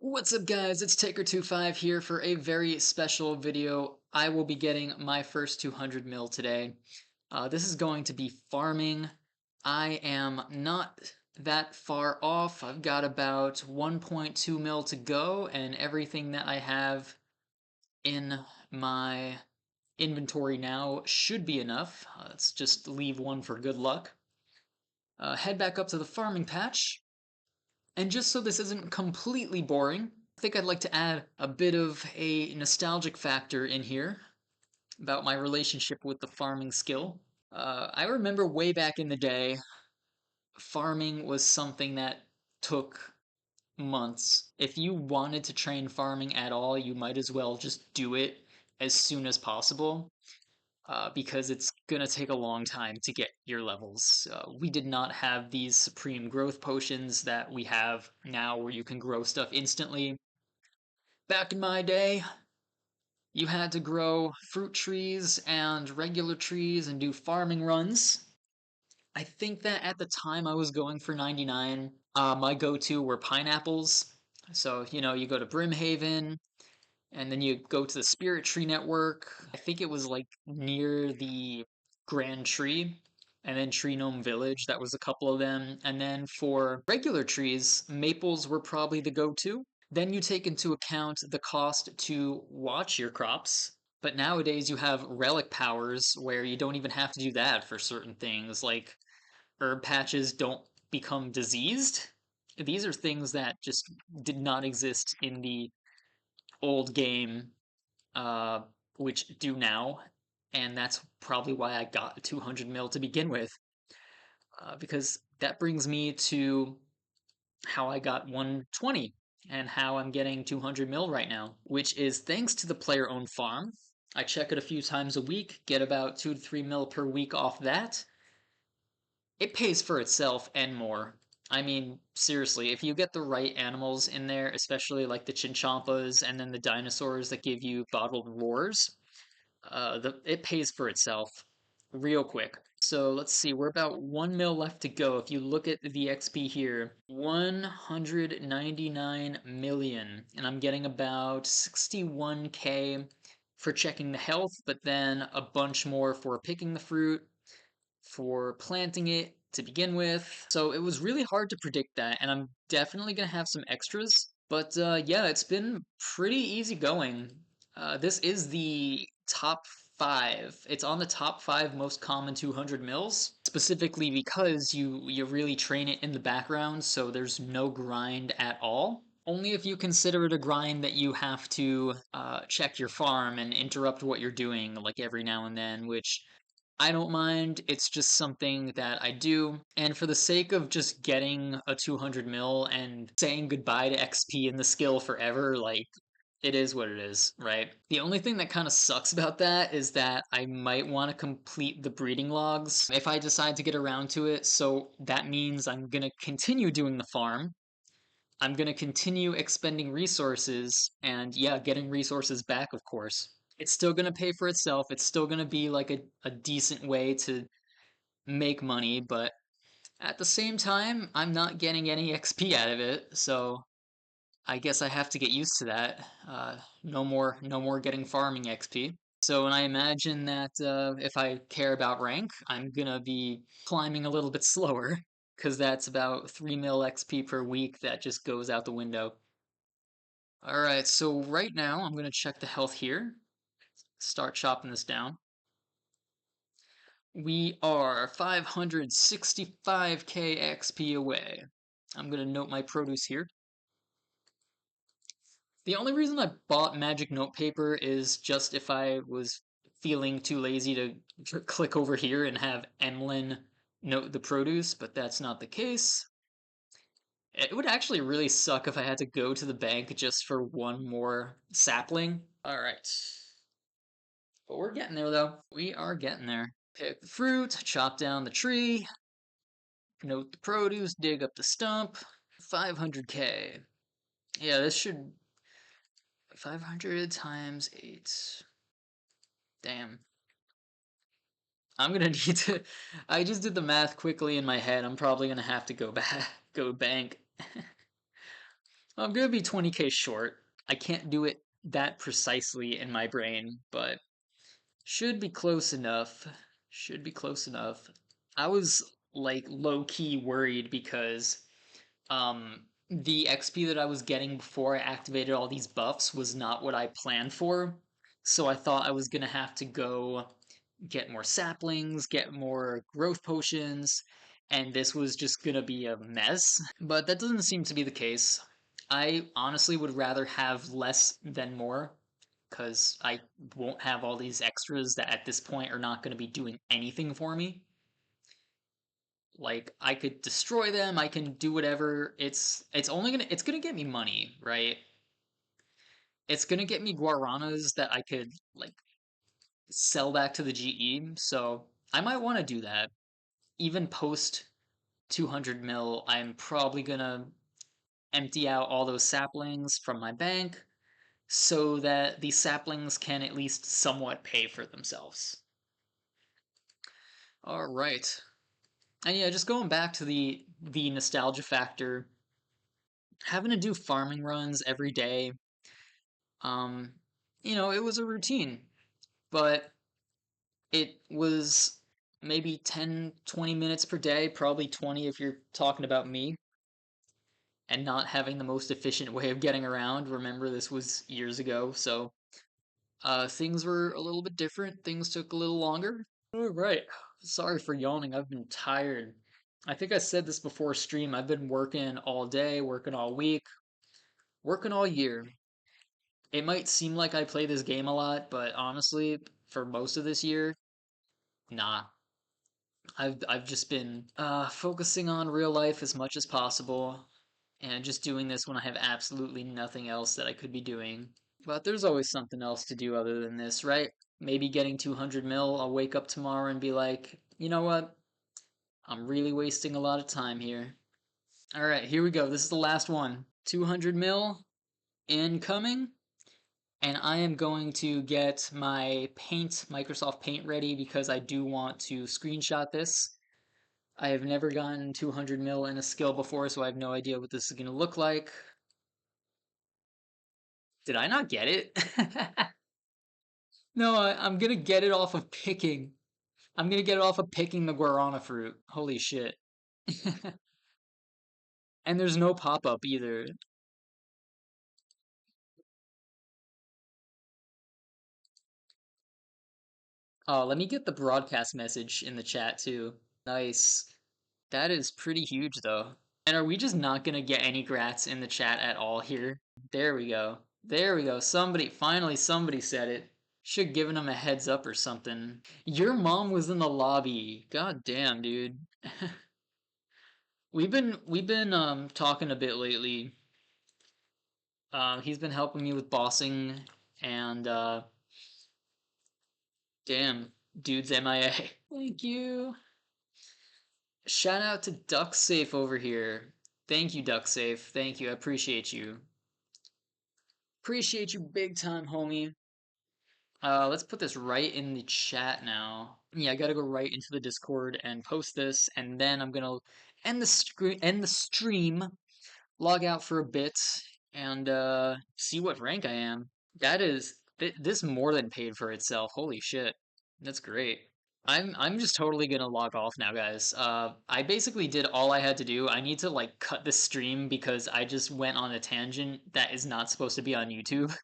What's up guys, it's Taker25 here for a very special video. I will be getting my first 200 mil today. This is going to be farming. I am not that far off. I've got about 1.2 mil to go and everything that I have in my inventory now should be enough. Let's just leave one for good luck. Head back up to the farming patch. And just so this isn't completely boring, I think I'd like to add a bit of a nostalgic factor in here about my relationship with the farming skill. I remember way back in the day, farming was something that took months. If you wanted to train farming at all, you might as well just do it as soon as possible. Because it's gonna take a long time to get your levels. We did not have these supreme growth potions that we have now where you can grow stuff instantly. Back in my day, you had to grow fruit trees and regular trees and do farming runs. I think that at the time I was going for 99. My go-to were pineapples. So, you go to Brimhaven, and then you go to the Spirit Tree Network. I think it was like near the Grand Tree, and then Tree Gnome Village. That was a couple of them. And then for regular trees, maples were probably the go-to. Then you take into account the cost to watch your crops. But nowadays you have relic powers where you don't even have to do that for certain things, like herb patches don't become diseased. These are things that just did not exist in the old game, uh, which do now, and that's probably why I got 200 mil to begin with, because that brings me to how I got 120 and how I'm getting 200 mil right now, which is thanks to the player owned farm. I check it a few times a week, get about 2 to 3 mil per week off that. It pays for itself and more. I mean, seriously, if you get the right animals in there, especially like the chinchompas and then the dinosaurs that give you bottled roars, it pays for itself real quick. So let's see, we're about 1 mil left to go. If you look at the XP here, 199 million, and I'm getting about 61k for checking the health, but then a bunch more for picking the fruit, for planting it to begin with. So it was really hard to predict that, and I'm definitely gonna have some extras. But yeah, it's been pretty easy going. This is the top five. It's on the top five most common 200 mils, specifically because you really train it in the background, so there's no grind at all. Only if you consider it a grind that you have to check your farm and interrupt what you're doing, like every now and then, which I don't mind. It's just something that I do. And for the sake of just getting a 200 mil and saying goodbye to XP and the skill forever, like, it is what it is, right? The only thing that kind of sucks about that is that I might want to complete the breeding logs if I decide to get around to it. So that means I'm going to continue doing the farm. I'm going to continue expending resources and, yeah, getting resources back, of course. It's still going to pay for itself. It's still going to be like a decent way to make money, but at the same time, I'm not getting any XP out of it, so I guess I have to get used to that. No more getting farming XP. So, and I imagine that if I care about rank, I'm gonna be climbing a little bit slower, because that's about 3 mil XP per week that just goes out the window. Alright, so right now I'm gonna check the health here, start chopping this down. We are 565k XP away. I'm gonna note my produce here. The only reason I bought magic notepaper is just if I was feeling too lazy to click over here and have Emlyn note the produce, but that's not the case. It would actually really suck if I had to go to the bank just for one more sapling. Alright. But we're getting there though. We are getting there. Pick the fruit, chop down the tree, note the produce, dig up the stump. 500k. Yeah, this should 500 times 8. Damn. I'm gonna need to. I just did the math quickly in my head. I'm probably gonna have to go back, go bank. I'm gonna be 20k short. I can't do it that precisely in my brain, but should be close enough. Should be close enough. I was like low key worried because the XP that I was getting before I activated all these buffs was not what I planned for. So I thought I was gonna have to go get more saplings, get more growth potions, and this was just gonna be a mess. But that doesn't seem to be the case. I honestly would rather have less than more because I won't have all these extras that at this point are not going to be doing anything for me. Like I could destroy them, I can do whatever. It's gonna get me money, right? It's gonna get me guaranas that I could like sell back to the GE. So I might want to do that. Even post 200 mil, I'm probably gonna empty out all those saplings from my bank so that the saplings can at least somewhat pay for themselves. All right. And yeah, just going back to the nostalgia factor, having to do farming runs every day, um, it was a routine, but it was maybe 10, 20 minutes per day, probably 20 if you're talking about me, and not having the most efficient way of getting around. Remember, this was years ago, so things were a little bit different. Things took a little longer. All right. Sorry for yawning. I've been tired. I think I said this before stream. I've been working all day, working all week, working all year. It might seem like I play this game a lot, but honestly, for most of this year, nah. I've just been focusing on real life as much as possible and just doing this when I have absolutely nothing else that I could be doing. But there's always something else to do other than this, right? Maybe getting 200 mil, I'll wake up tomorrow and be like, you know what? I'm really wasting a lot of time here. All right, here we go. This is the last one. 200 mil incoming. And I am going to get my Microsoft Paint ready because I do want to screenshot this. I have never gotten 200 mil in a skill before, so I have no idea what this is going to look like. Did I not get it? No, I'm going to get it off of picking. I'm going to get it off of picking the guarana fruit. Holy shit. And there's no pop-up either. Oh, let me get the broadcast message in the chat too. Nice. That is pretty huge though. And are we just not gonna get any grats in the chat at all here? There we go. There we go. Finally somebody said it. Should given him a heads up or something. Your mom was in the lobby. God damn, dude. We've been talking a bit lately. He's been helping me with bossing and damn, dude's MIA. Thank you. Shout out to DuckSafe over here. Thank you, DuckSafe. Thank you. I appreciate you. Appreciate you big time, homie. Let's put this right in the chat now. Yeah, I gotta go right into the Discord and post this, and then I'm gonna end the stream, log out for a bit, and see what rank I am. This more than paid for itself. Holy shit. That's great. I'm just totally gonna log off now, guys. I basically did all I had to do. I need to like cut the stream because I just went on a tangent that is not supposed to be on YouTube.